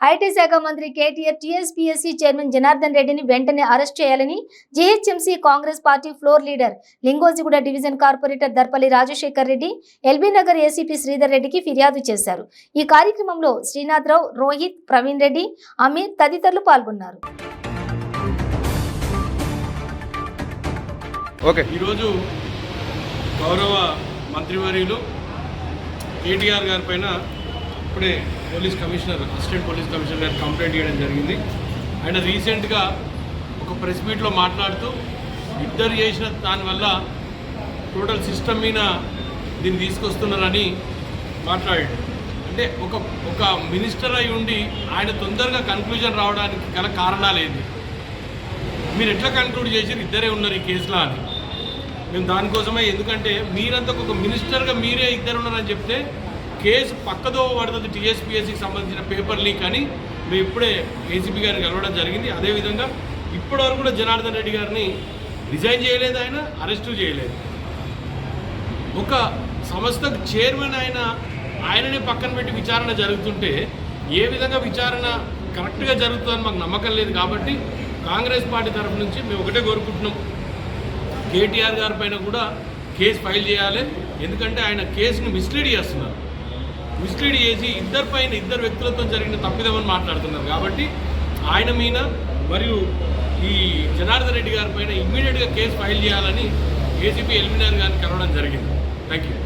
IT శాఖ మంత్రి KTR TSPSC chairman Janardhan రెడ్డిని వెంటనే అరెస్ట్ చేయాలని GHMC Congress party floor leader Lingojiguda division corporator Darpalli Rajashekar Reddy, LB Nagar ACP Sridhar రెడ్డికి ఫిర్యాదు చేశారు. ఈ కార్యక్రమంలో శ్రీనాథరావు, రోహిత్, ప్రవీణ్ రెడ్డి, అమీర్ తదితరులు పాల్గొన్నారు. ఈరోజు గౌరవ మంత్రివర్యులు కేటీఆర్ గారి పైన ఇప్పుడే అసిస్టెంట్ పోలీస్ కమిషనర్ గారు కంప్లైంట్ చేయడం జరిగింది. ఆయన రీసెంట్గా ఒక ప్రెస్ మీట్లో మాట్లాడుతూ ఇద్దరు చేసిన దానివల్ల టోటల్ సిస్టమ్ మీద దీన్ని తీసుకొస్తున్నారని మాట్లాడాడు. అంటే ఒక మినిస్టర్ అయి ఉండి ఆయన తొందరగా కన్క్లూజన్ రావడానికి గల కారణాలు ఏంటి, మీరు ఎట్లా కన్క్లూడ్ చేసి ఇద్దరే ఉన్నారు ఈ కేసులో అని. మేము దానికోసమే, ఎందుకంటే మీరంతా ఒక మినిస్టర్గా మీరే ఇద్దరు ఉన్నారని చెప్తే కేసు పక్కదో పడుతుంది టీఎస్పీఎస్సీకి సంబంధించిన పేపర్ లీక్ అని మేము ఇప్పుడే ఏసీపీ గారిని కలవడం జరిగింది. అదేవిధంగా ఇప్పటివరకు కూడా జనార్దన్ రెడ్డి గారిని రిజైన్ చేయలేదు, ఆయన అరెస్టు చేయలేదు. ఒక సంస్థకు చైర్మన్ ఆయననే పక్కన పెట్టి విచారణ జరుగుతుంటే ఏ విధంగా విచారణ కరెక్ట్గా జరుగుతుందని మాకు నమ్మకం లేదు. కాబట్టి కాంగ్రెస్ పార్టీ తరఫు నుంచి మేము ఒకటే కోరుకుంటున్నాం, కేటీఆర్ గారి పైన కూడా కేసు ఫైల్ చేయాలి. ఎందుకంటే ఆయన కేసును మిస్లీడ్ చేస్తున్నారు, మిస్లీడ్ చేసి ఇద్దరు వ్యక్తులతో జరిగిన తప్పిదమని మాట్లాడుతున్నారు. కాబట్టి ఆయన మీద మరియు ఈ జనార్దన్ రెడ్డి గారి పైన ఇమ్మీడియట్గా కేసు ఫైల్ చేయాలని ఏసీపీ ఎల్బీ నగర్ గారిని కలవడం జరిగింది. Thank you.